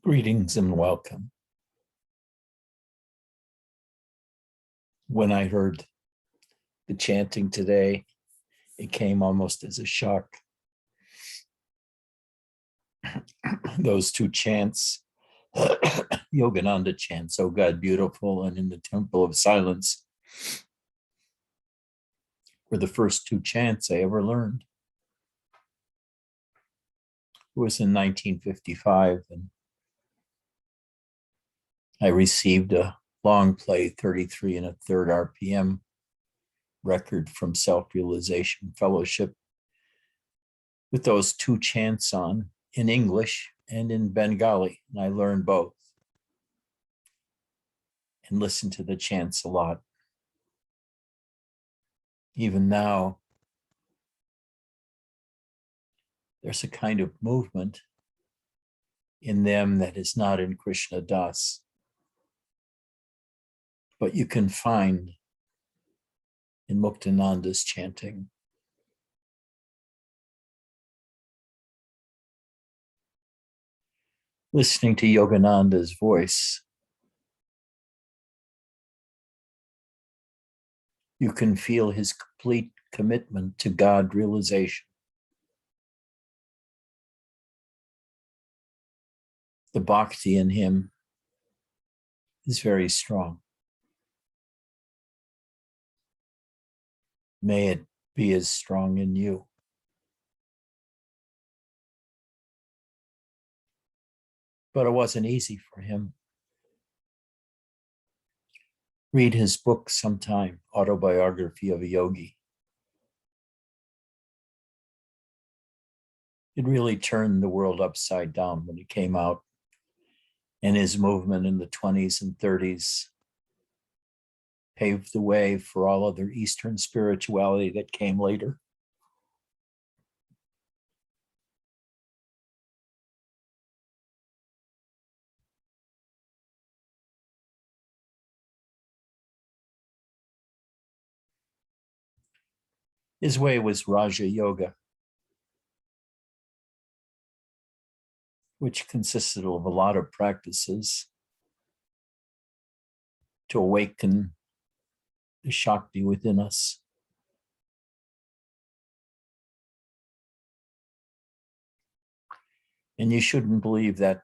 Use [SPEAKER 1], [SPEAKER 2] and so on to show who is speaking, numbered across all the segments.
[SPEAKER 1] Greetings and welcome. When I heard the chanting today, it came almost as a shock. Those two chants, Yogananda chants, "Oh God, beautiful," and "In the Temple of Silence," were the first two chants I ever learned. It was in 1955, and I received a long play 33 and a third RPM record from Self-Realization Fellowship with those two chants on in English and in Bengali, and I learned both and listened to the chants a lot. Even now, there's a kind of movement in them that is not in Krishna Das, but you can find in Muktananda's chanting. Listening to Yogananda's voice, you can feel his complete commitment to God realization. The bhakti in him is very strong. May it be as strong in you. But it wasn't easy for him. Read his book sometime, Autobiography of a Yogi. It really turned the world upside down when it came out, and his movement in the 20s and 30s paved the way for all other Eastern spirituality that came later. His way was Raja Yoga, which consisted of a lot of practices to awaken the Shakti within us. And you shouldn't believe that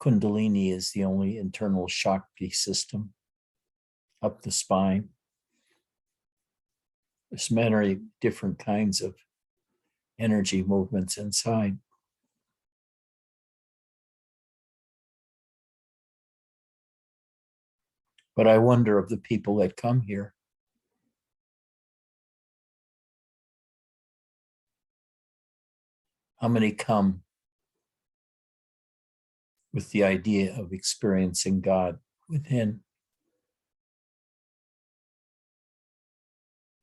[SPEAKER 1] Kundalini is the only internal Shakti system up the spine. There's many different kinds of energy movements inside. But I wonder of the people that come here, how many come with the idea of experiencing God within,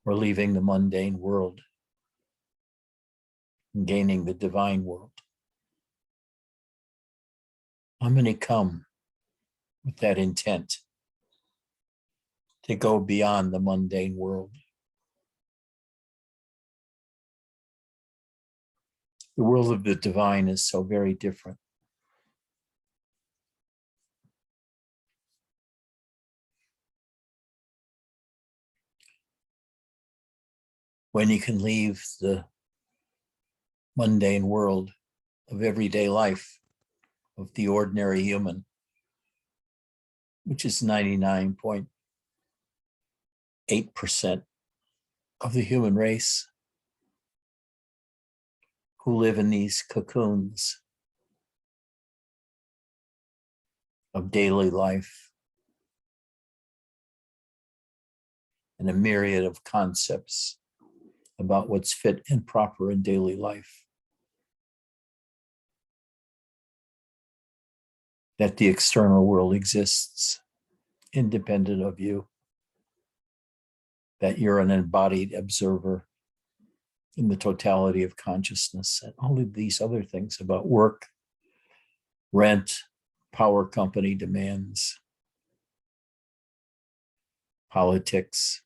[SPEAKER 1] or leaving the mundane world and gaining the divine world? How many come with that intent to go beyond the mundane world? The world of the divine is so very different. When you can leave the mundane world of everyday life, of the ordinary human, which is 99.8% of the human race, who live in these cocoons of daily life and a myriad of concepts about what's fit and proper in daily life. That the external world exists independent of you, that you're an embodied observer in the totality of consciousness, and all of these other things about work, rent, power company demands, politics.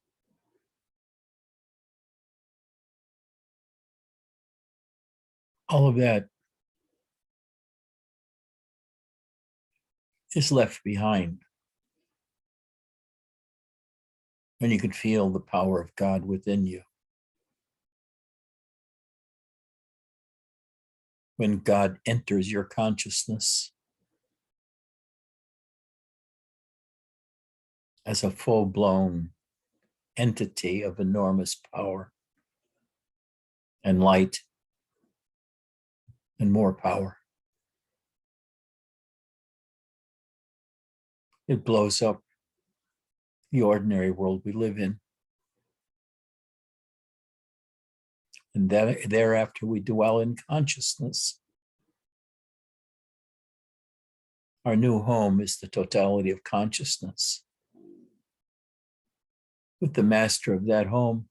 [SPEAKER 1] All of that is left behind. And you can feel the power of God within you. When God enters your consciousness as a full-blown entity of enormous power and light and more power, it blows up the ordinary world we live in. And thereafter we dwell in consciousness. Our new home is the totality of consciousness, with the master of that home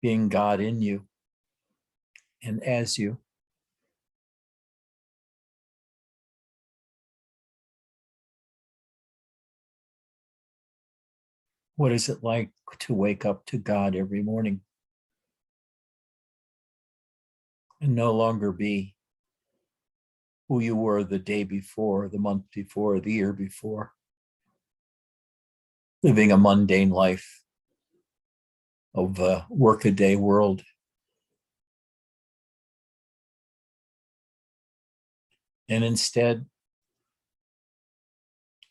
[SPEAKER 1] being God in you and as you. What is it like to wake up to God every morning and no longer be who you were the day before, the month before, the year before, living a mundane life of a workaday world? And instead,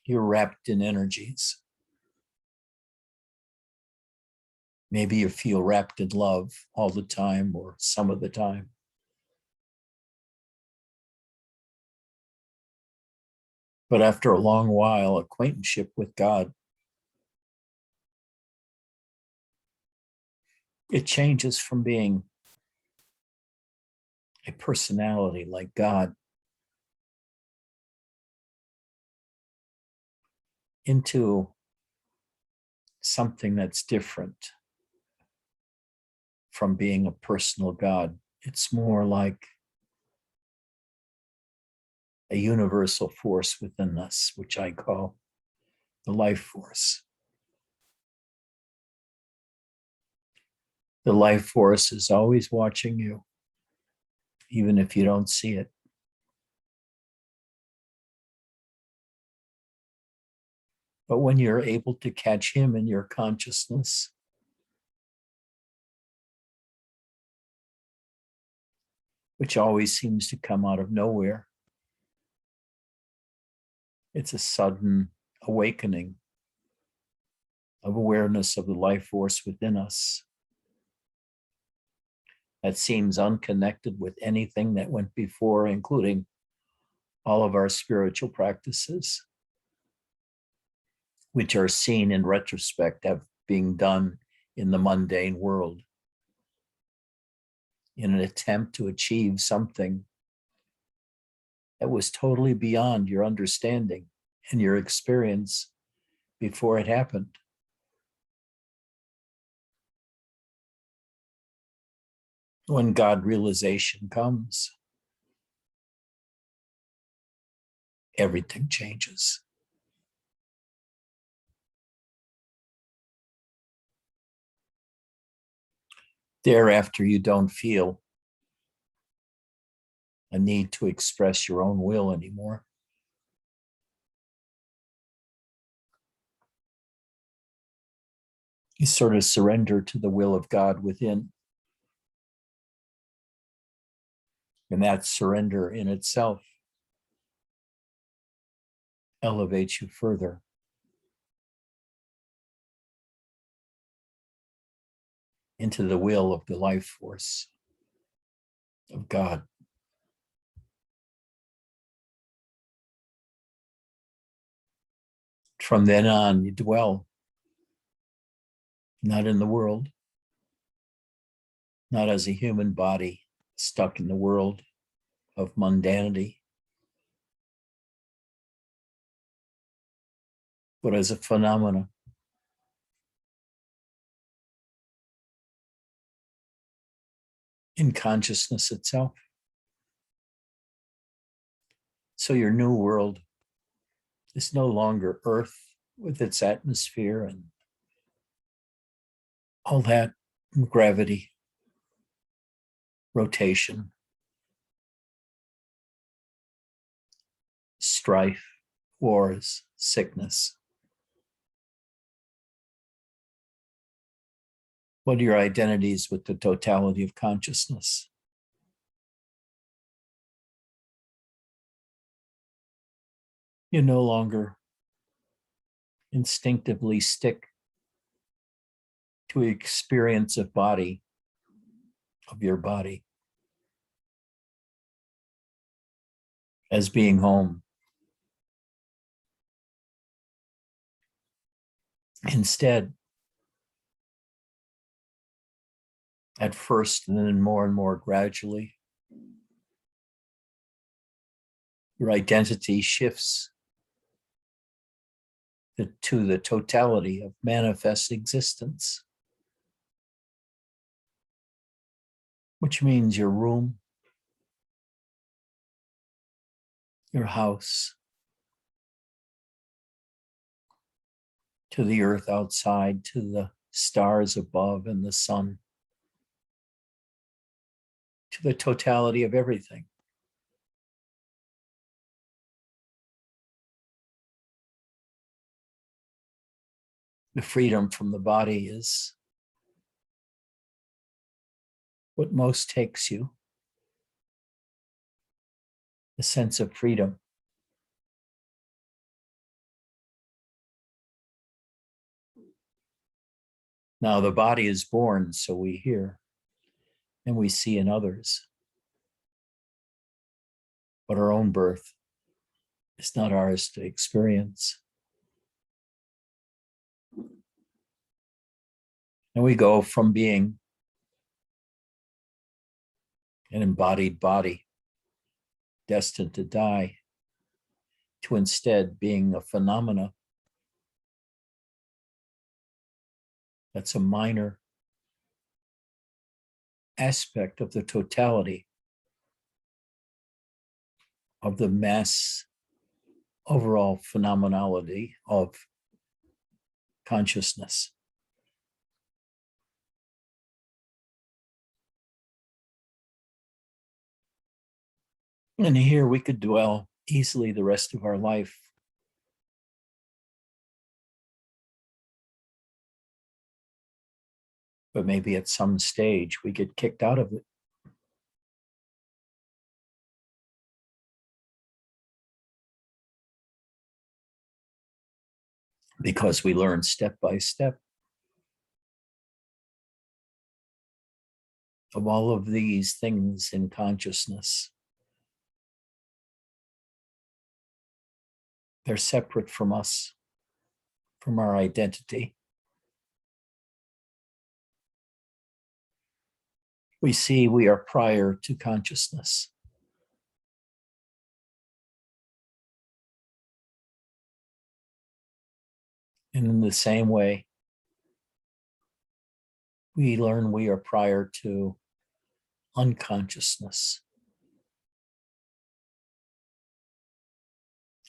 [SPEAKER 1] you're wrapped in energies. Maybe you feel wrapped in love all the time or some of the time. But after a long while, acquaintanceship with God, it changes from being a personality like God into something that's different from being a personal God. It's more like a universal force within us, which I call the life force. The life force is always watching you, even if you don't see it. But when you're able to catch him in your consciousness, which always seems to come out of nowhere, it's a sudden awakening of awareness of the life force within us that seems unconnected with anything that went before, including all of our spiritual practices, which are seen in retrospect as being done in the mundane world in an attempt to achieve something that was totally beyond your understanding and your experience before it happened. When God realization comes, everything changes. Thereafter, you don't feel a need to express your own will anymore. You sort of surrender to the will of God within. And that surrender in itself elevates you further into the will of the life force of God. From then on, you dwell not in the world, not as a human body stuck in the world of mundanity, but as a phenomena. In consciousness itself. So your new world is no longer Earth with its atmosphere and all that, gravity, rotation. strife, wars, sickness? What are your identities with the totality of consciousness? You no longer instinctively stick to experience of body, of your body, as being home. Instead, at first and then more and more gradually, your identity shifts to the totality of manifest existence, which means your room, your house, to the earth outside, to the stars above and the sun, to the totality of everything. The freedom from the body is what most takes you, the sense of freedom. Now the body is born, so we hear and we see in others. But our own birth is not ours to experience. And we go from being an embodied body destined to die to instead being a phenomena that's a minor aspect of the totality of the mass overall phenomenality of consciousness. And here we could dwell easily the rest of our life. But maybe at some stage we get kicked out of it. Because we learn step by step of all of these things in consciousness. They're separate from us, from our identity. We see we are prior to consciousness. And in the same way, we learn we are prior to unconsciousness.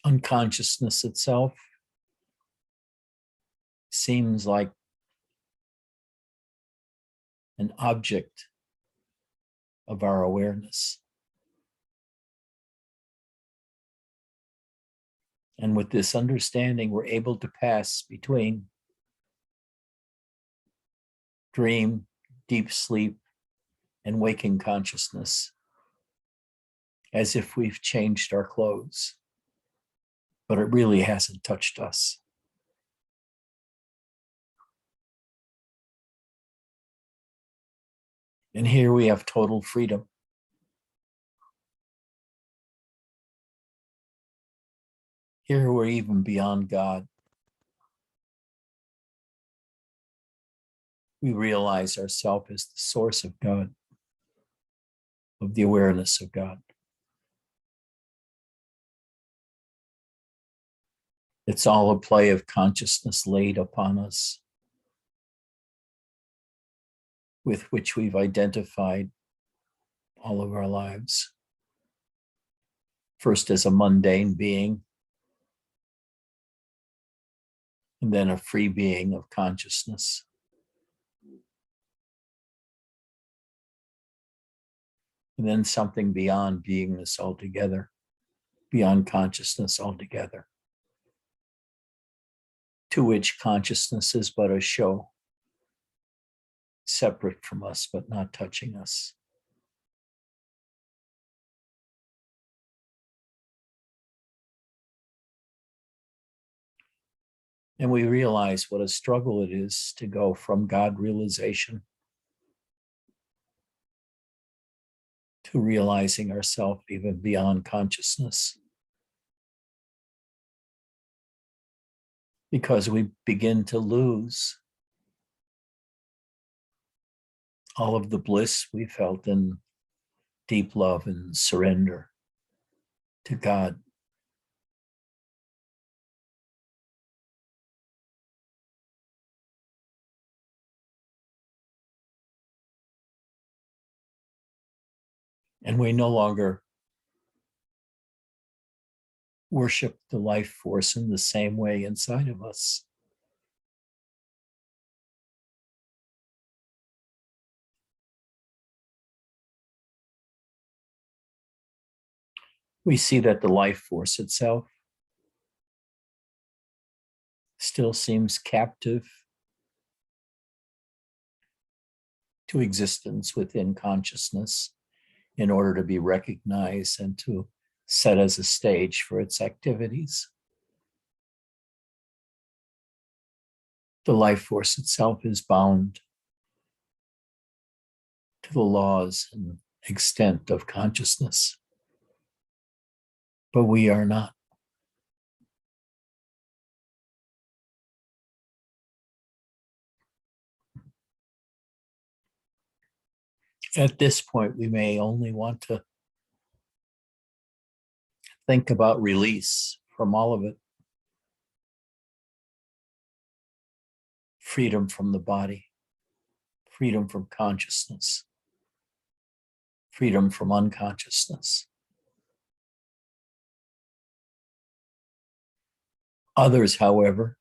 [SPEAKER 1] Unconsciousness itself seems like an object of our awareness. And with this understanding, we're able to pass between dream, deep sleep, and waking consciousness, as if we've changed our clothes, but it really hasn't touched us. And here we have total freedom. Here we're even beyond God. We realize ourselves as the source of God, of the awareness of God. It's all a play of consciousness laid upon us, with which we've identified all of our lives. First as a mundane being, and then a free being of consciousness. And then something beyond beingness altogether, beyond consciousness altogether, to which consciousness is but a show, separate from us but not touching us. And we realize what a struggle it is to go from God realization to realizing ourselves even beyond consciousness. Because we begin to lose all of the bliss we felt in deep love and surrender to God. And we no longer worship the life force in the same way inside of us. We see that the life force itself still seems captive to existence within consciousness in order to be recognized and to set as a stage for its activities. The life force itself is bound to the laws and extent of consciousness, but we are not. At this point, we may only want to think about release from all of it. Freedom from the body, freedom from consciousness, freedom from unconsciousness. Others, however,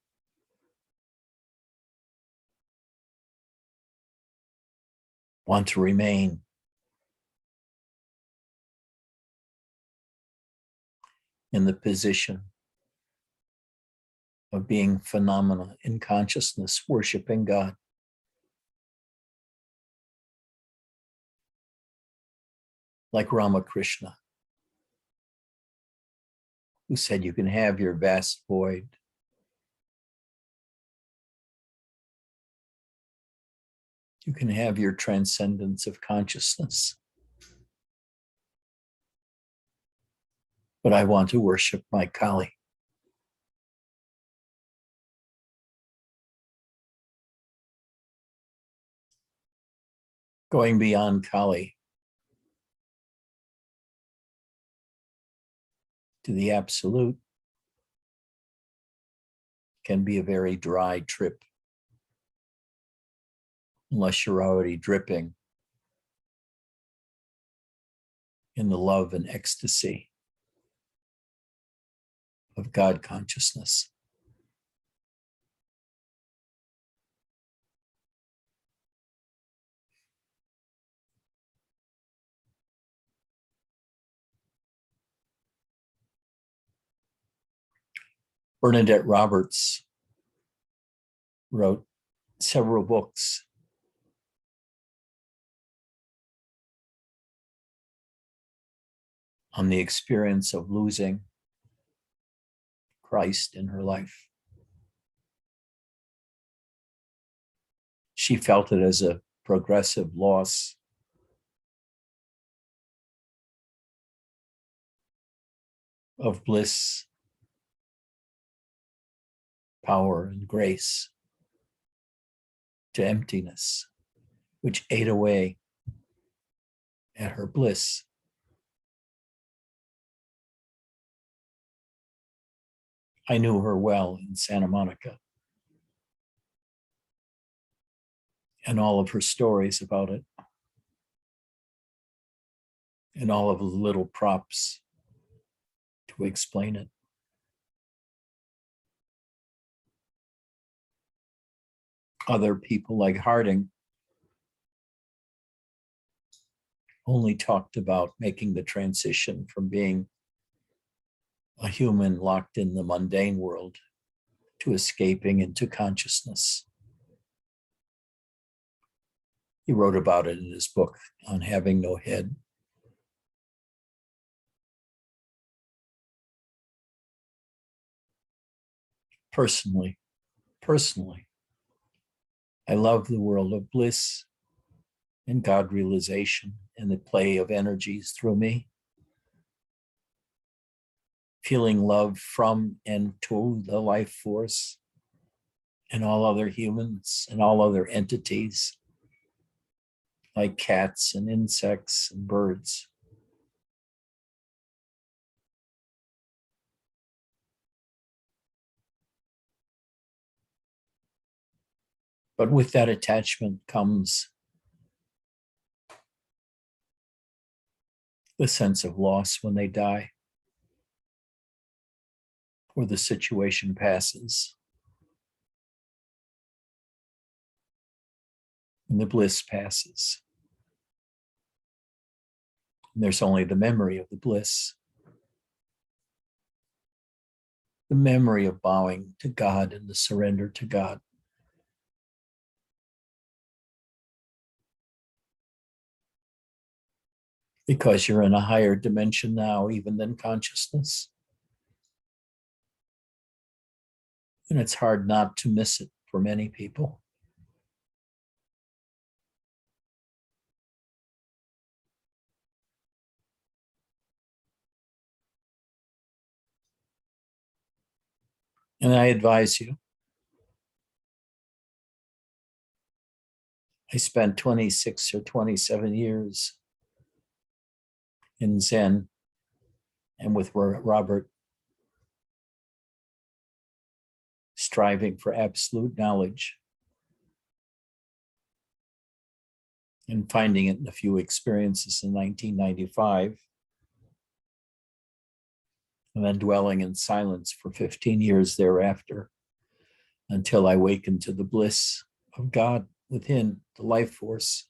[SPEAKER 1] want to remain in the position of being phenomena in consciousness, worshiping God. Like Ramakrishna, who said you can have your vast void, you can have your transcendence of consciousness, but I want to worship my Kali. Going beyond Kali to the absolute can be a very dry trip, unless you're already dripping in the love and ecstasy of God consciousness. Bernadette Roberts wrote several books on the experience of losing Christ in her life. She felt it as a progressive loss of bliss, power, and grace to emptiness, which ate away at her bliss. I knew her well in Santa Monica, and all of her stories about it, and all of the little props to explain it. Other people like Harding only talked about making the transition from being a human locked in the mundane world to escaping into consciousness. He wrote about it in his book on having no head. Personally, I love the world of bliss and God realization and the play of energies through me. Feeling love from and to the life force and all other humans and all other entities like cats and insects and birds. But with that attachment comes the sense of loss when they die or the situation passes and the bliss passes. And there's only the memory of the bliss, the memory of bowing to God and the surrender to God. Because you're in a higher dimension now, even than consciousness. And it's hard not to miss it for many people. And I advise you. I spent 26 or 27 years in Zen and with Robert, striving for absolute knowledge and finding it in a few experiences in 1995, and then dwelling in silence for 15 years thereafter until I awakened to the bliss of God within the life force.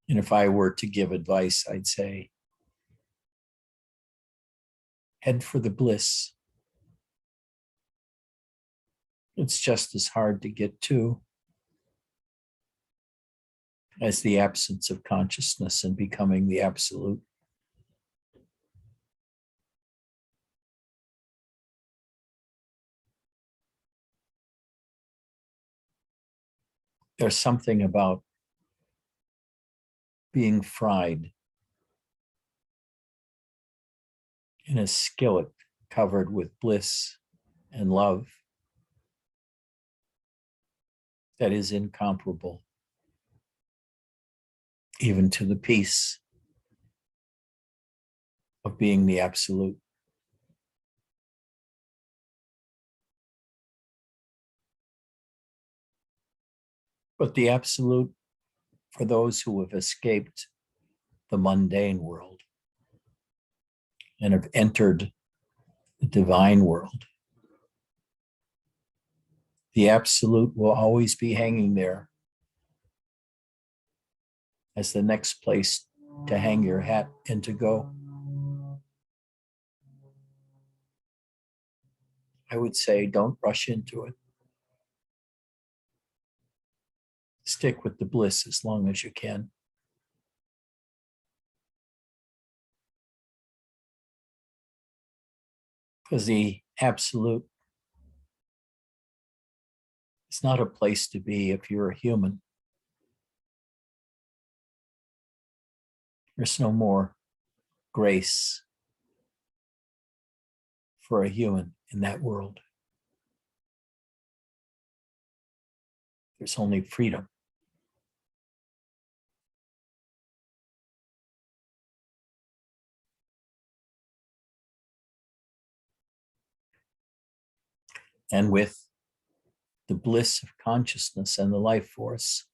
[SPEAKER 1] And if I were to give advice, I'd say, head for the bliss. It's just as hard to get to as the absence of consciousness and becoming the absolute. There's something about being fried in a skillet covered with bliss and love that is incomparable, even to the peace of being the absolute. But the absolute, for those who have escaped the mundane world and have entered the divine world, the absolute will always be hanging there as the next place to hang your hat and to go. I would say don't rush into it. Stick with the bliss as long as you can. Because the absolute is not a place to be if you're a human. There's no more grace for a human in that world. There's only freedom. And with the bliss of consciousness and the life force,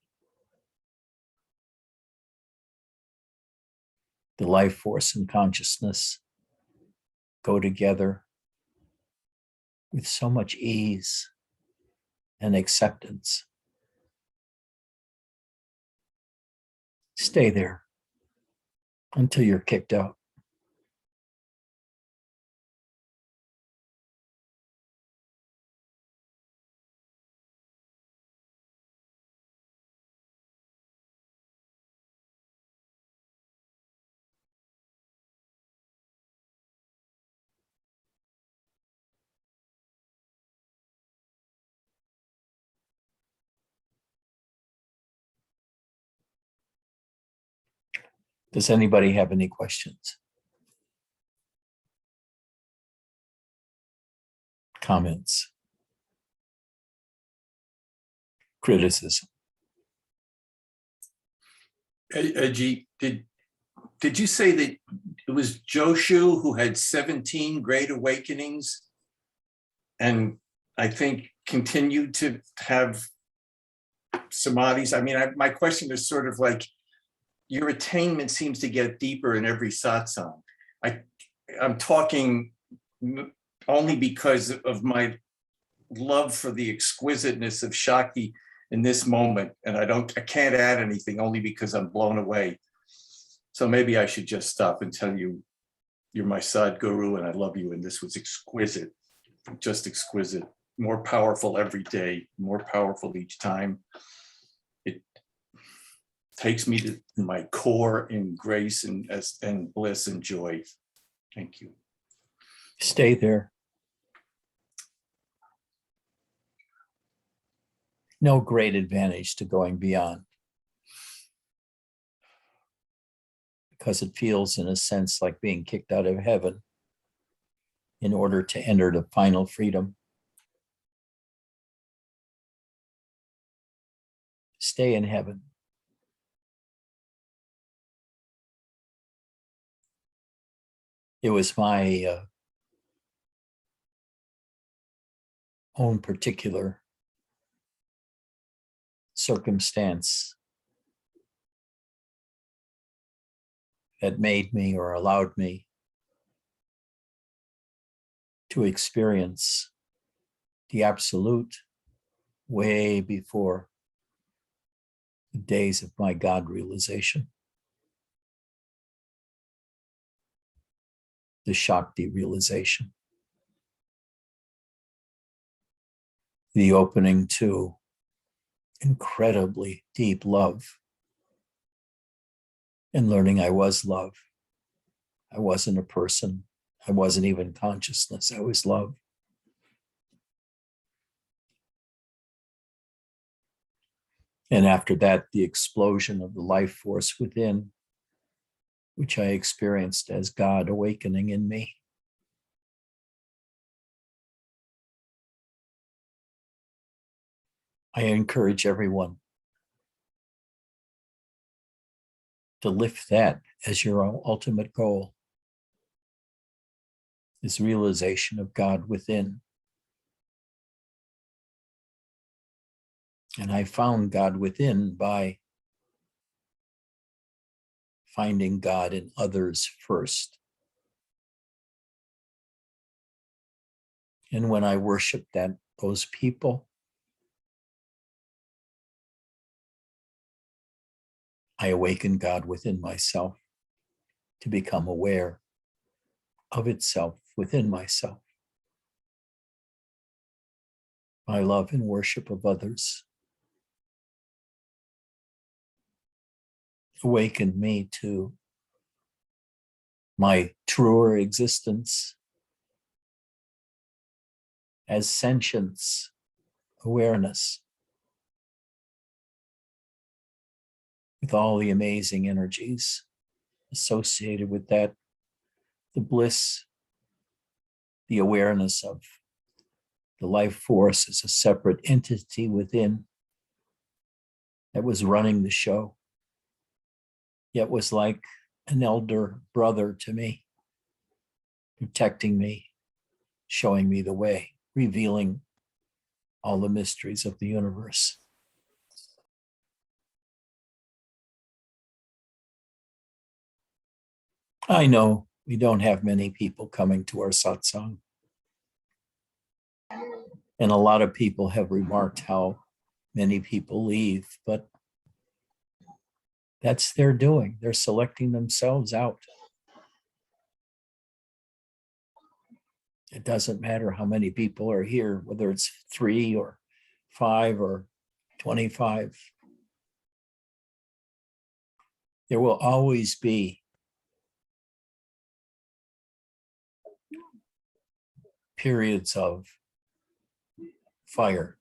[SPEAKER 1] the life force and consciousness go together with so much ease and acceptance. Stay there. until you're kicked out. Does anybody have any questions? Comments? Criticism?
[SPEAKER 2] Ajit, did you say that it was Joshu who had 17 great awakenings and I think continued to have samadhis? I mean, my question is sort of like, your attainment seems to get deeper in every satsang. I'm talking only because of my love for the exquisiteness of Shakti in this moment. And I can't add anything only because I'm blown away. So maybe I should just stop and tell you, you're my Sadguru and I love you. And this was exquisite, just exquisite, more powerful every day, more powerful each time. It takes me to my core in grace and bliss and joy. Thank you.
[SPEAKER 1] Stay there. No great advantage to going beyond, because it feels, in a sense, like being kicked out of heaven in order to enter the final freedom. Stay in heaven. It was my own particular circumstance that made me or allowed me to experience the absolute way before the days of my God realization, the Shakti realization, the opening to incredibly deep love, and learning I was love. I wasn't a person. I wasn't even consciousness. I was love. And after that, the explosion of the life force within, which I experienced as God awakening in me. I encourage everyone to lift that as your ultimate goal, this realization of God within. And I found God within by finding God in others first. And when I worshiped those people, I awakened God within myself to become aware of itself within myself. My love and worship of others awakened me to my truer existence as sentience, awareness, with all the amazing energies associated with that, the bliss, the awareness of the life force as a separate entity within that was running the show, yet was like an elder brother to me, protecting me, showing me the way, revealing all the mysteries of the universe. I know we don't have many people coming to our satsang. And a lot of people have remarked how many people leave, but That's their doing. They're selecting themselves out. It doesn't matter how many people are here, whether it's 3 or 5 or 25. There will always be periods of fire,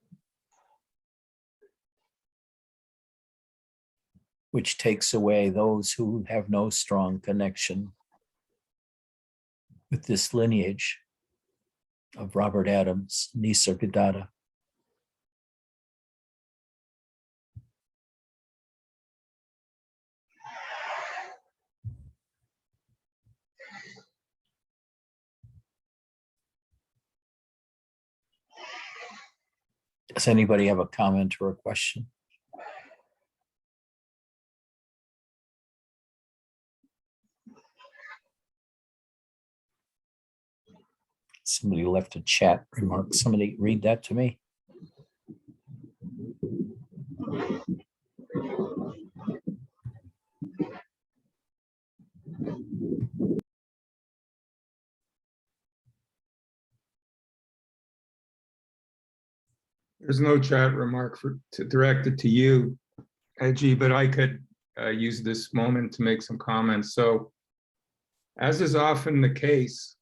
[SPEAKER 1] which takes away those who have no strong connection with this lineage of Robert Adams, Nisargadatta. Does anybody have a comment or a question? Somebody left a chat remark. Somebody read that to me.
[SPEAKER 3] There's no chat remark to direct it to you, Edgy, but I could use this moment to make some comments. So, as is often the case,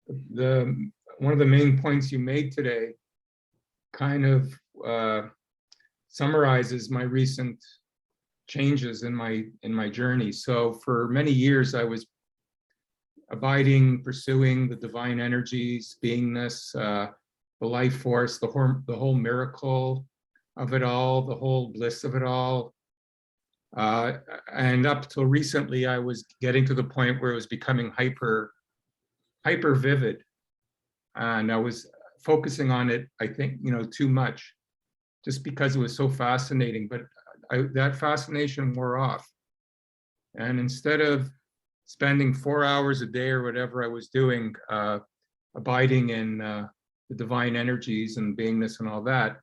[SPEAKER 3] one of the main points you made today kind of summarizes my recent changes in my journey. So, for many years, I was abiding, pursuing the divine energies, beingness, the life force, the whole miracle of it all, the whole bliss of it all. And up till recently, I was getting to the point where it was becoming hyper vivid. And I was focusing on it, I think, too much, just because it was so fascinating. But that fascination wore off. And instead of spending 4 hours a day or whatever I was doing, abiding in the divine energies and beingness and all that,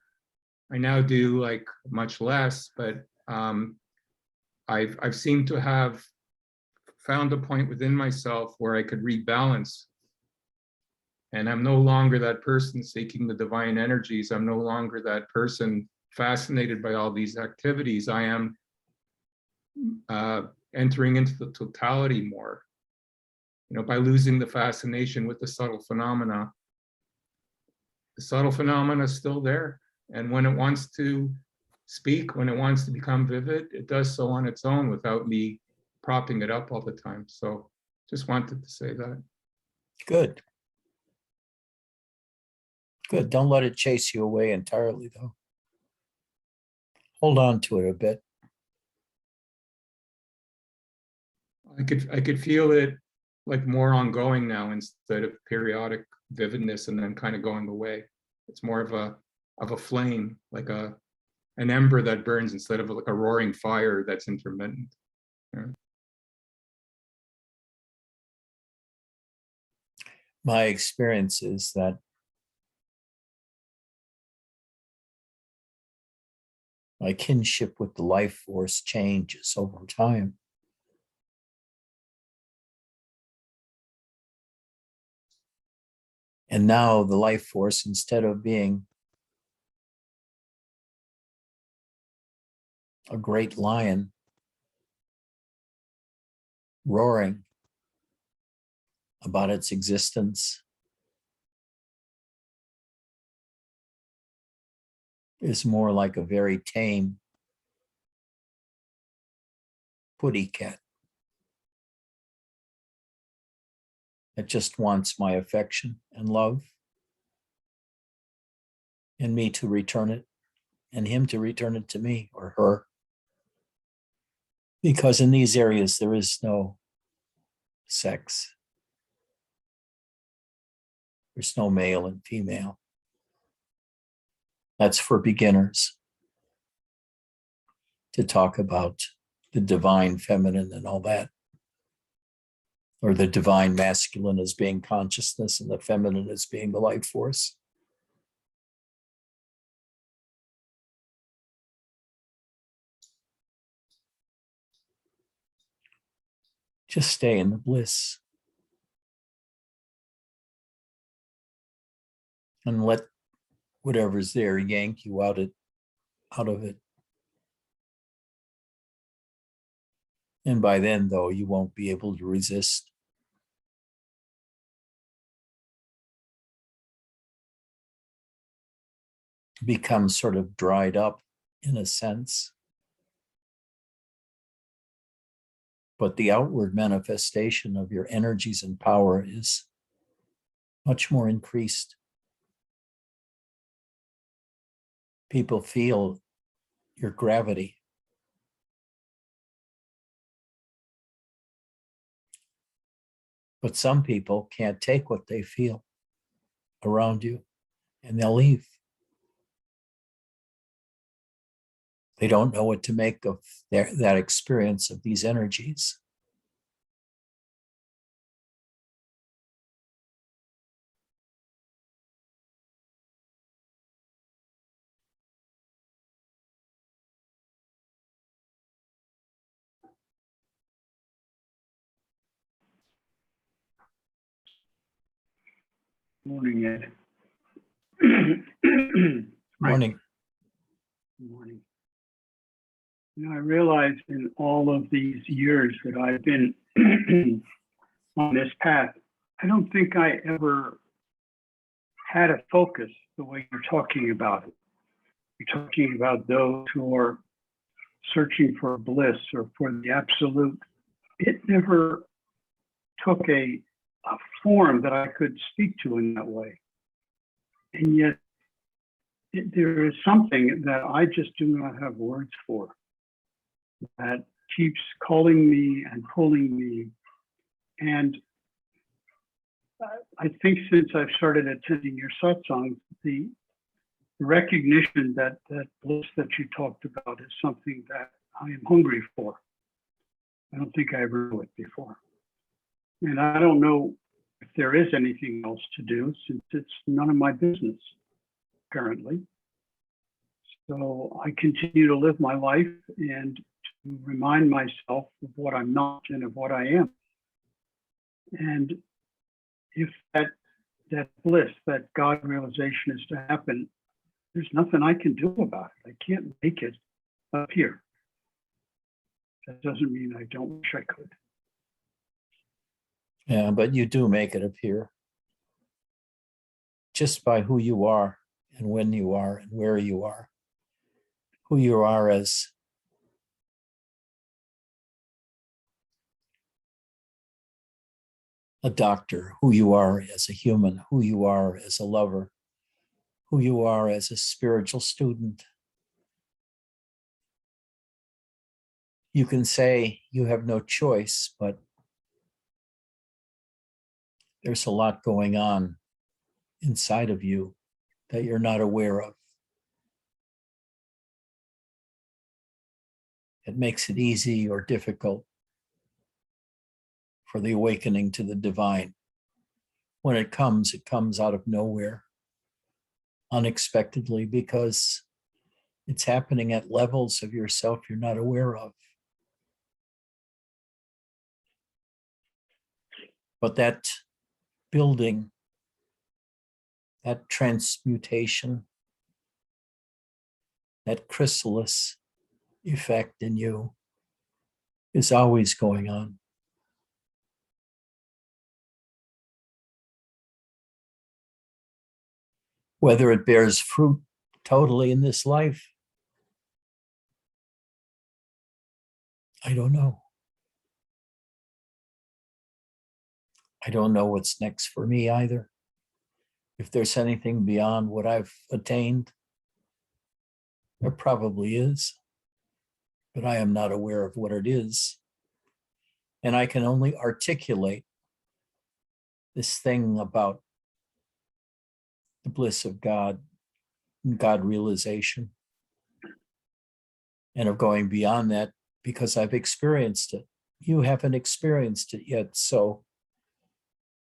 [SPEAKER 3] I now do like much less, but I've seemed to have found a point within myself where I could rebalance. And I'm no longer that person seeking the divine energies. I'm no longer that person fascinated by all these activities. I am entering into the totality more, by losing the fascination with the subtle phenomena. The subtle phenomena is still there. And when it wants to speak, when it wants to become vivid, it does so on its own without me propping it up all the time. So just wanted to say that.
[SPEAKER 1] Good. Good. Don't let it chase you away entirely, though. Hold on to it a bit.
[SPEAKER 3] I could feel it like more ongoing now instead of periodic vividness and then kind of going away. It's more of a flame, like an ember that burns instead of like a roaring fire that's intermittent. Yeah.
[SPEAKER 1] My experience is that my kinship with the life force changes over time. And now the life force, instead of being a great lion roaring about its existence, is more like a very tame putty cat that just wants my affection and love, and me to return it, and him to return it to me or her. Because in these areas, there is no sex. There's no male and female. That's for beginners to talk about the divine feminine and all that, or the divine masculine as being consciousness and the feminine as being the life force. Just stay in the bliss. And let whatever's there yank you out of it. And by then, though, you won't be able to resist. Become sort of dried up in a sense. But the outward manifestation of your energies and power is much more increased. People feel your gravity. But some people can't take what they feel around you, and they'll leave. They don't know what to make of that experience of these energies.
[SPEAKER 4] Morning, Ed.
[SPEAKER 1] Morning.
[SPEAKER 4] Morning. I realized in all of these years that I've been on this path, I don't think I ever had a focus the way you're talking about it. You're talking about those who are searching for bliss or for the absolute. It never took a form that I could speak to in that way. And yet, there is something that I just do not have words for that keeps calling me and pulling me. And I think since I've started attending your satsangs, the recognition that bliss that you talked about is something that I am hungry for. I don't think I ever knew it before. And I don't know if there is anything else to do since it's none of my business currently. So I continue to live my life and to remind myself of what I'm not and of what I am. And if that bliss, that God realization is to happen, there's nothing I can do about it. I can't make it appear. That doesn't mean I don't wish I could.
[SPEAKER 1] Yeah, but you do make it appear just by who you are and when you are and where you are. Who you are as a doctor, who you are as a human, who you are as a lover, who you are as a spiritual student. You can say you have no choice, but there's a lot going on inside of you that you're not aware of. It makes it easy or difficult for the awakening to the divine. When it comes out of nowhere, unexpectedly, because it's happening at levels of yourself you're not aware of. But that building, that transmutation, that chrysalis effect in you is always going on. Whether it bears fruit totally in this life, I don't know. I don't know what's next for me either. If there's anything beyond what I've attained, there probably is, but I am not aware of what it is. And I can only articulate this thing about the bliss of God and God realization, and of going beyond that because I've experienced it. You haven't experienced it yet, so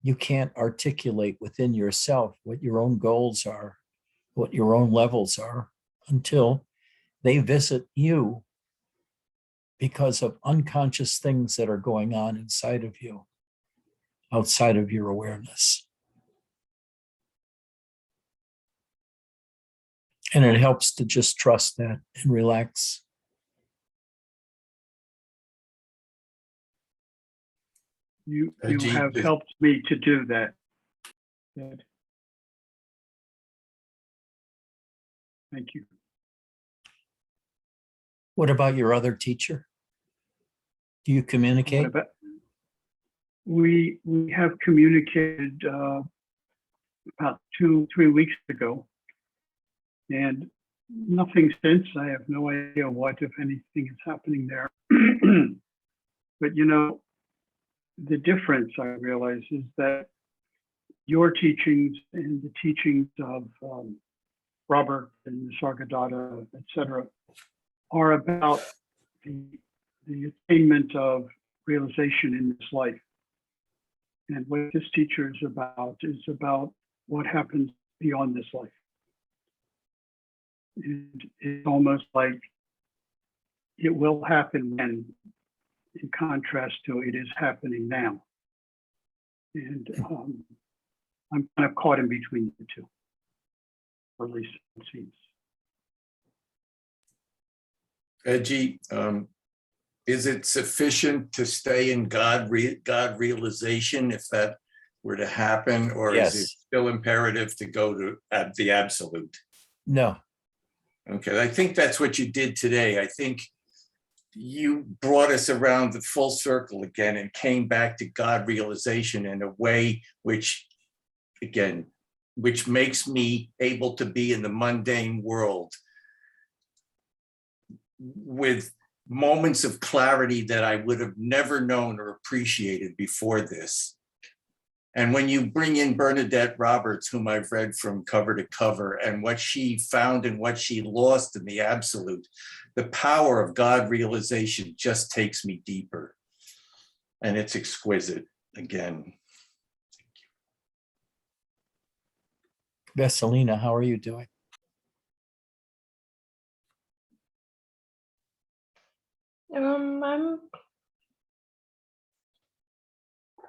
[SPEAKER 1] you can't articulate within yourself what your own goals are, what your own levels are, until they visit you because of unconscious things that are going on inside of you, outside of your awareness. And it helps to just trust that and relax.
[SPEAKER 4] You
[SPEAKER 2] Ajit,
[SPEAKER 4] have
[SPEAKER 2] this-
[SPEAKER 4] helped me to do that. Good. Thank you.
[SPEAKER 1] What about your other teacher? Do you
[SPEAKER 4] What
[SPEAKER 1] communicate?
[SPEAKER 4] about- We have communicated about 2-3 weeks ago, and nothing since. I have no idea what, if anything, is happening there. But the difference I realize is that your teachings and the teachings of Robert and Nisargadatta, et cetera, are about the attainment of realization in this life. And what this teacher is about what happens beyond this life. And it's almost like it will happen when, in contrast to it is happening now. And I'm kind of caught in between the two, or at least it seems.
[SPEAKER 2] Ajit, is it sufficient to stay in God realization if that were to happen, or is it
[SPEAKER 1] Yes.
[SPEAKER 2] still imperative to go to the absolute?
[SPEAKER 1] No,
[SPEAKER 2] Okay, I think that's what you did today. I think you brought us around the full circle again and came back to God realization in a way which, again, which makes me able to be in the mundane world with moments of clarity that I would have never known or appreciated before this. And when you bring in Bernadette Roberts, whom I've read from cover to cover, and what she found and what she lost in the absolute, the power of God realization just takes me deeper. And it's exquisite again.
[SPEAKER 1] Vesselina, how are you doing?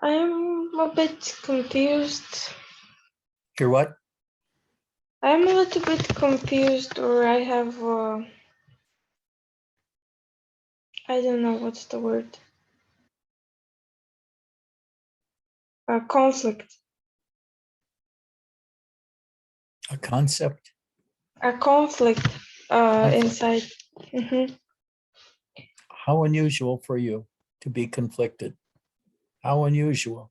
[SPEAKER 5] I'm a bit confused.
[SPEAKER 1] You're what?
[SPEAKER 5] I'm a little bit confused, or I have I don't know what's the word. A conflict.
[SPEAKER 1] A concept?
[SPEAKER 5] A conflict inside. Mhm.
[SPEAKER 1] How unusual for you to be conflicted. How unusual.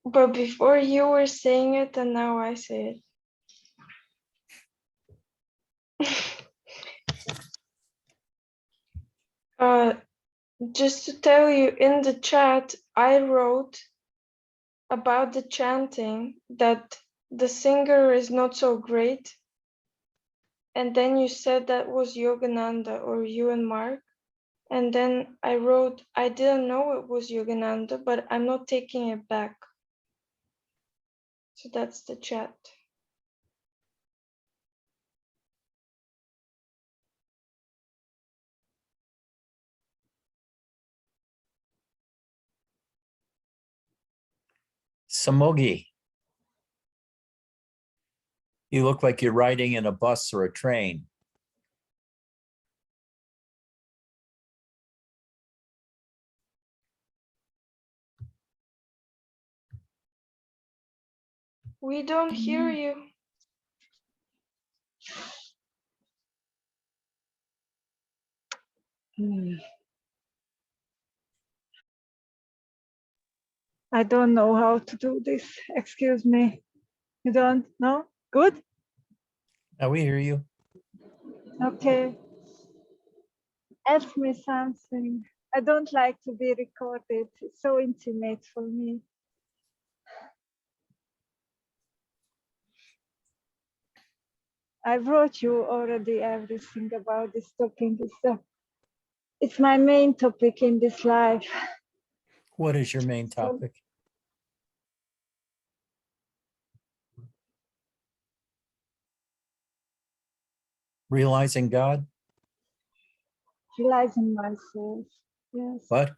[SPEAKER 5] But before you were saying it, and now I say it. Just to tell you, in the chat, I wrote about the chanting that the singer is not so great. And then you said that was Yogananda, or you and Mark. And then I wrote, I didn't know it was Yogananda, but I'm not taking it back. So that's the chat.
[SPEAKER 1] Samogi. You look like you're riding in a bus or a train.
[SPEAKER 5] We don't hear you.
[SPEAKER 6] I don't know how to do this. Excuse me. You don't know? Good?
[SPEAKER 1] Now we hear you.
[SPEAKER 6] Okay. Ask me something. I don't like to be recorded. It's so intimate for me. I wrote you already everything about this topic. It's my main topic in this life.
[SPEAKER 1] What is your main topic? Realizing God?
[SPEAKER 6] realizing myself. Yes.
[SPEAKER 1] What?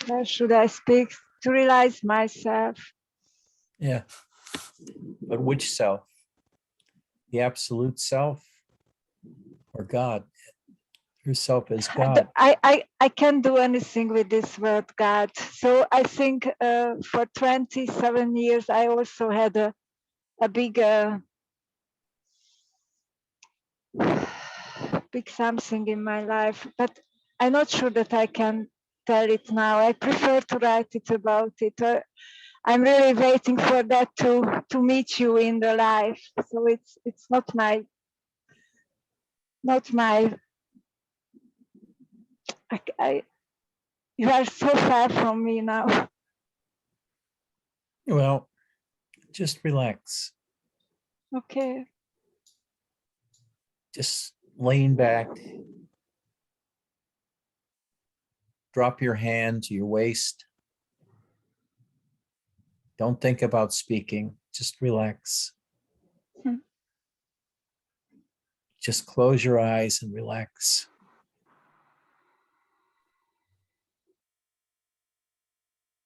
[SPEAKER 6] How should I speak? To realize myself.
[SPEAKER 1] Yeah. But which self? The absolute self or God? Yourself as God.
[SPEAKER 6] I can't do anything with this word God. So I think for 27 years I also had a big big something in my life, but I'm not sure that I can tell it now. I prefer to write it about it. I'm really waiting for that to meet you in the life. So it's not my I you are so far from me now.
[SPEAKER 1] Well, just relax.
[SPEAKER 6] Okay.
[SPEAKER 1] Just lean back. Drop your hand to your waist. Don't think about speaking. Just relax.
[SPEAKER 6] Hmm.
[SPEAKER 1] Just close your eyes and relax.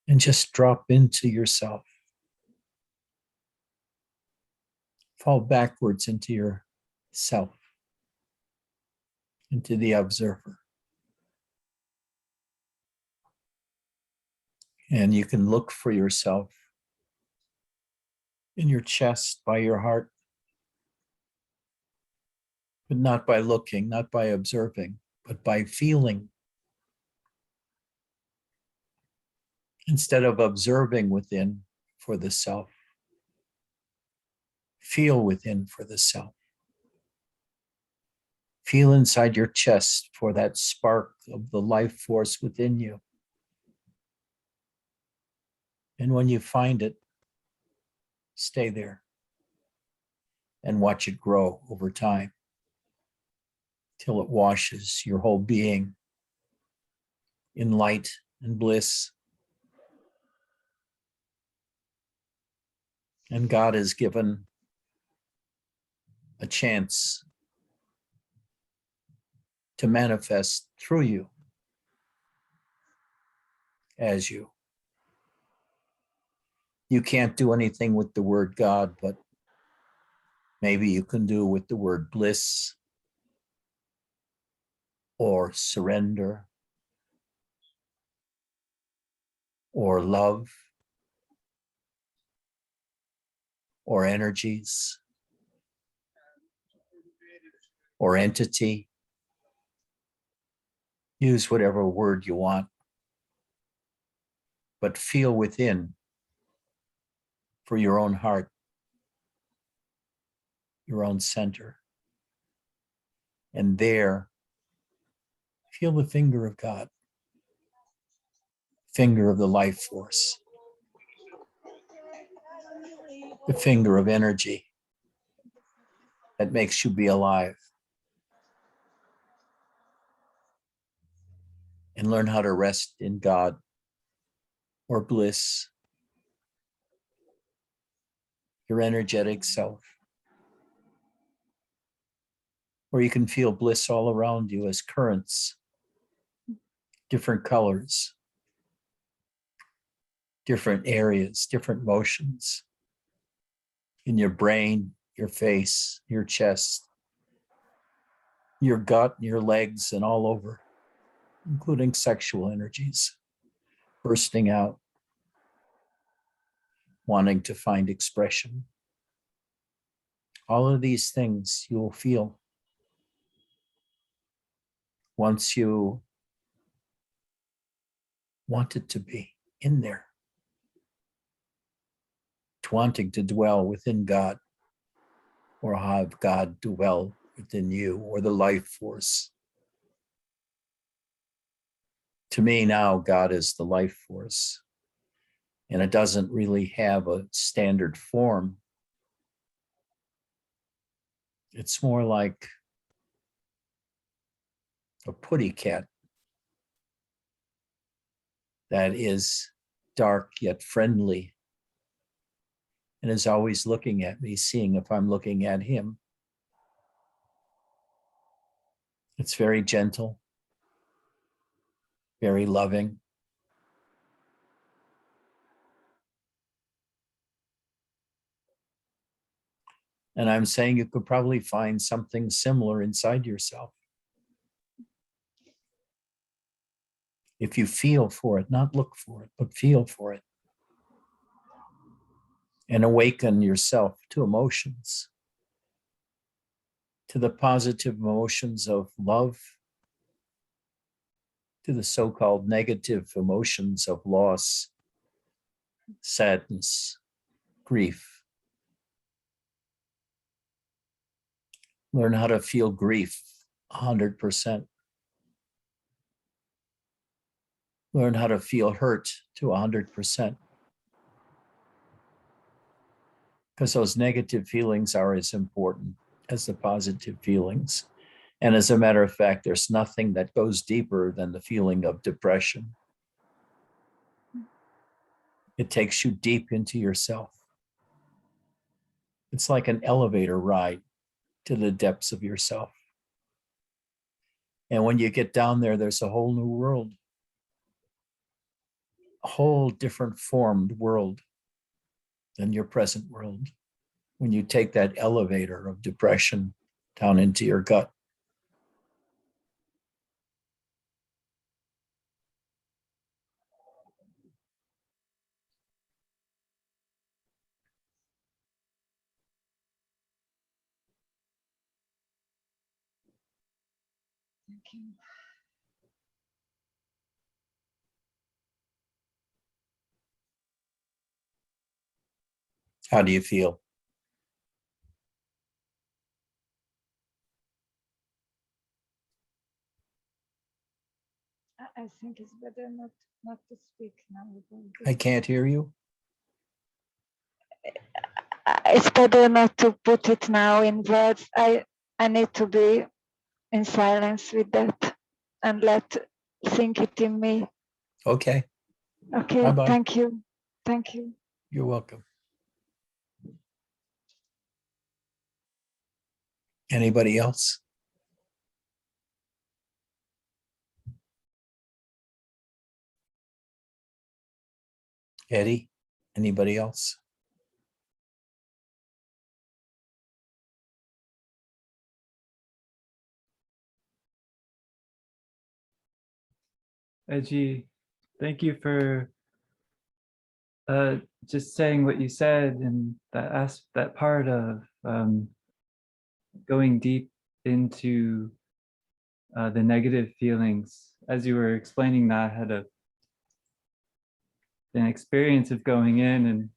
[SPEAKER 1] And just drop into yourself. Fall backwards into yourself, into the observer. And you can look for yourself in your chest, by your heart, but not by looking, not by observing, but by feeling. Instead of observing within for the self, feel within for the self. Feel inside your chest for that spark of the life force within you. And when you find it, stay there and watch it grow over time till it washes your whole being in light and bliss. And God has given a chance to manifest through you as you. You can't do anything with the word God, but maybe you can do with the word bliss or surrender or love or energies or entity. Use whatever word you want, but feel within for your own heart, your own center. And there, feel the finger of God, finger of the life force, the finger of energy that makes you be alive. And learn how to rest in God or bliss, your energetic self. Or you can feel bliss all around you as currents, different colors, different areas, different motions in your brain, your face, your chest, your gut, your legs, and all over, including sexual energies bursting out, wanting to find expression. All of these things you will feel once you want it to be in there, wanting to dwell within God or have God dwell within you or the life force. To me now, God is the life force, and it doesn't really have a standard form. It's more like a putty cat that is dark yet friendly and is always looking at me, seeing if I'm looking at him. It's very gentle, very loving. And I'm saying you could probably find something similar inside yourself. If you feel for it, not look for it, but feel for it. And awaken yourself to emotions, to the positive emotions of love, to the so-called negative emotions of loss, sadness, grief. Learn how to feel grief 100%. Learn how to feel hurt to 100%. Because those negative feelings are as important as the positive feelings. And as a matter of fact, there's nothing that goes deeper than the feeling of depression. It takes you deep into yourself. It's like an elevator ride to the depths of yourself. And when you get down there, there's a whole new world, a whole different formed world than your present world. When you take that elevator of depression down into your gut.
[SPEAKER 6] Thank you.
[SPEAKER 1] How do you feel?
[SPEAKER 6] I think it's better not to speak now about
[SPEAKER 1] I
[SPEAKER 6] this.
[SPEAKER 1] can't hear you.
[SPEAKER 6] It's better not to put it now in words. I need to be in silence with that and let think it in me.
[SPEAKER 1] Okay,
[SPEAKER 6] Okay,
[SPEAKER 1] Bye-bye.
[SPEAKER 6] thank you. Thank you.
[SPEAKER 1] you're welcome. Anybody else? Eddie, anybody else?
[SPEAKER 7] Edgy, thank you for just saying what you said, and that part of going deep into the negative feelings. As you were explaining that, I had an experience of going in and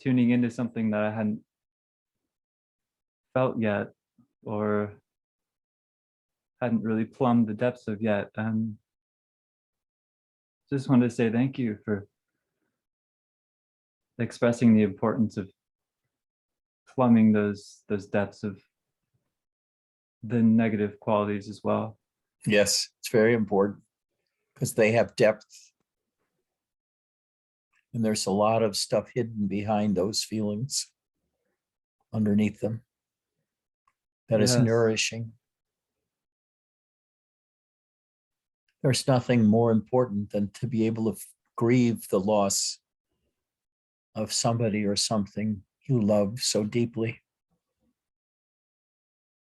[SPEAKER 7] tuning into something that I hadn't felt yet, or hadn't really plumbed the depths of yet. Just wanted to say thank you for expressing the importance of plumbing those depths of the negative qualities as well.
[SPEAKER 1] Yes, it's very important because they have depth. And there's a lot of stuff hidden behind those feelings, underneath them, that is
[SPEAKER 7] Yes.
[SPEAKER 1] nourishing. There's nothing more important than to be able to grieve the loss of somebody or something you love so deeply.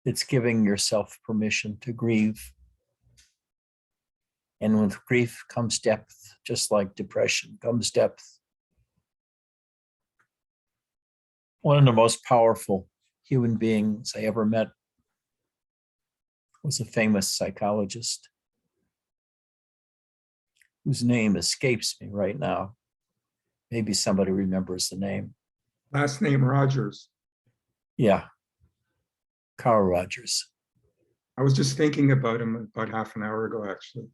[SPEAKER 1] It's giving yourself permission to grieve. And with grief comes depth, just like depression comes depth. One of the most powerful human beings I ever met was a famous psychologist whose name escapes me right now. Maybe somebody remembers the name.
[SPEAKER 3] Last name Rogers.
[SPEAKER 1] Yeah, Carl Rogers.
[SPEAKER 3] I was just thinking about him about half an hour ago, actually.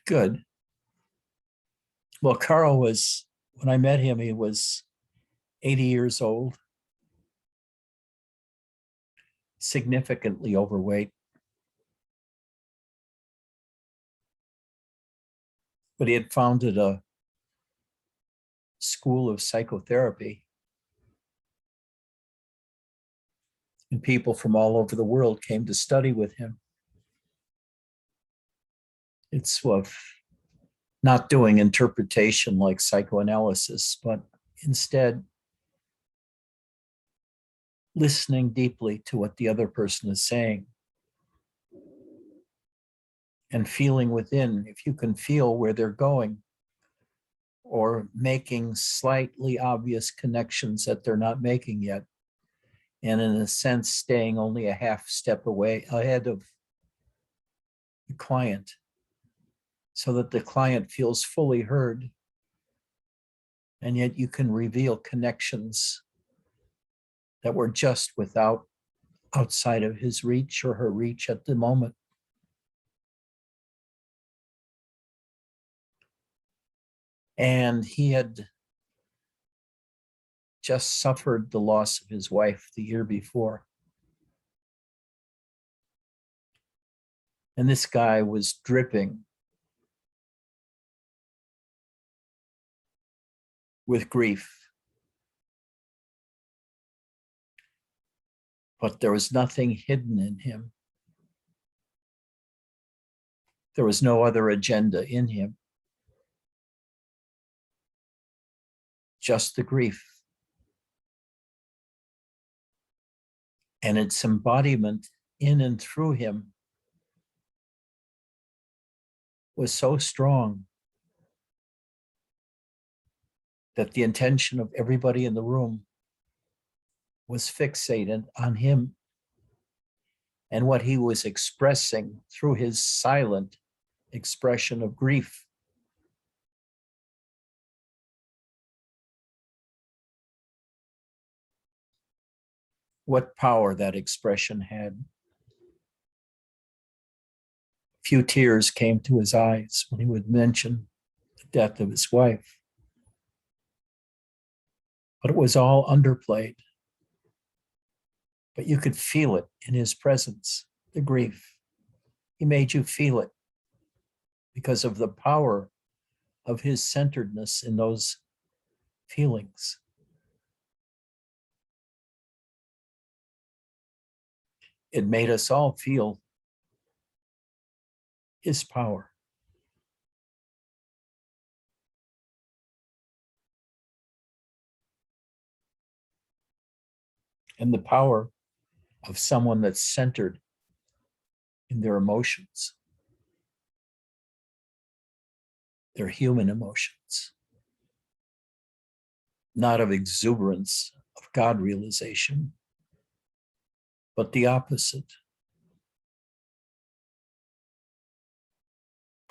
[SPEAKER 1] Good. Well, Carl was, when I met him, he was 80 years old, significantly overweight. But he had founded a school of psychotherapy. And people from all over the world came to study with him. It's of not doing interpretation like psychoanalysis, but instead listening deeply to what the other person is saying and feeling within, if you can feel where they're going, or making slightly obvious connections that they're not making yet. And in a sense, staying only a half step away ahead of the client so that the client feels fully heard. And yet you can reveal connections that were just outside of his reach or her reach at the moment. And he had just suffered the loss of his wife the year before. And this guy was dripping with grief. But there was nothing hidden in him. There was no other agenda in him. Just the grief. And its embodiment in and through him was so strong that the intention of everybody in the room was fixated on him and what he was expressing through his silent expression of grief. What power that expression had. Few tears came to his eyes when he would mention the death of his wife. But it was all underplayed. But you could feel it in his presence, the grief. He made you feel it because of the power of his centeredness in those feelings. It made us all feel his power. And the power of someone that's centered in their emotions, their human emotions, not of exuberance of God realization, but the opposite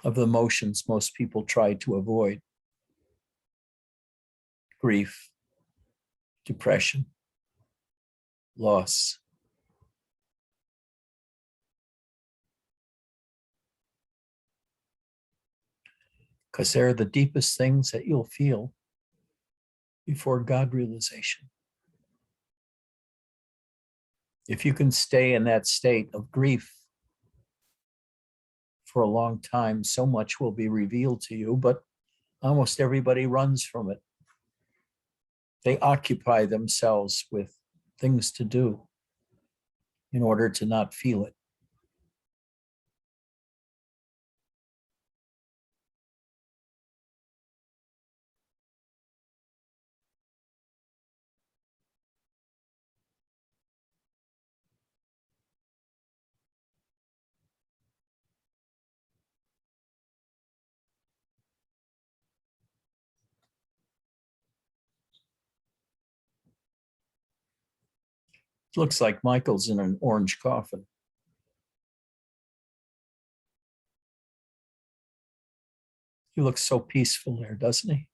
[SPEAKER 1] of the emotions most people try to avoid: grief, depression, loss. Because they're the deepest things that you'll feel before God realization. If you can stay in that state of grief for a long time, so much will be revealed to you, but almost everybody runs from it. They occupy themselves with things to do in order to not feel it. Looks like Michael's in an orange coffin. He looks so peaceful there, doesn't he?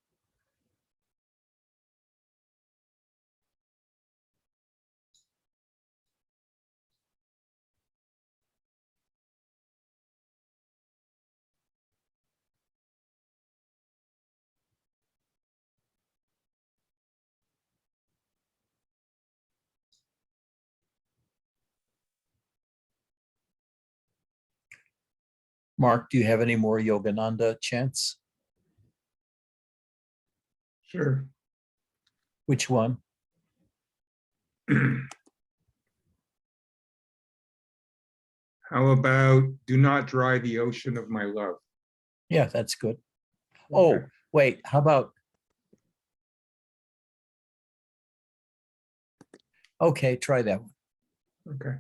[SPEAKER 1] Mark, do you have any more Yogananda chants?
[SPEAKER 3] Sure.
[SPEAKER 1] Which one?
[SPEAKER 3] How about do not dry the ocean of my love?
[SPEAKER 1] Yeah, that's good. Oh,
[SPEAKER 3] Okay.
[SPEAKER 1] wait, how about? Okay, try that one.
[SPEAKER 3] Okay.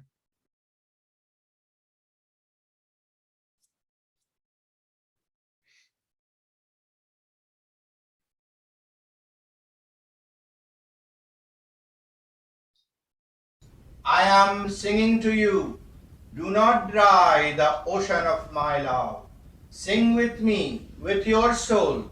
[SPEAKER 8] I am singing to you. Do not dry the ocean of my love. Sing with me, with your soul.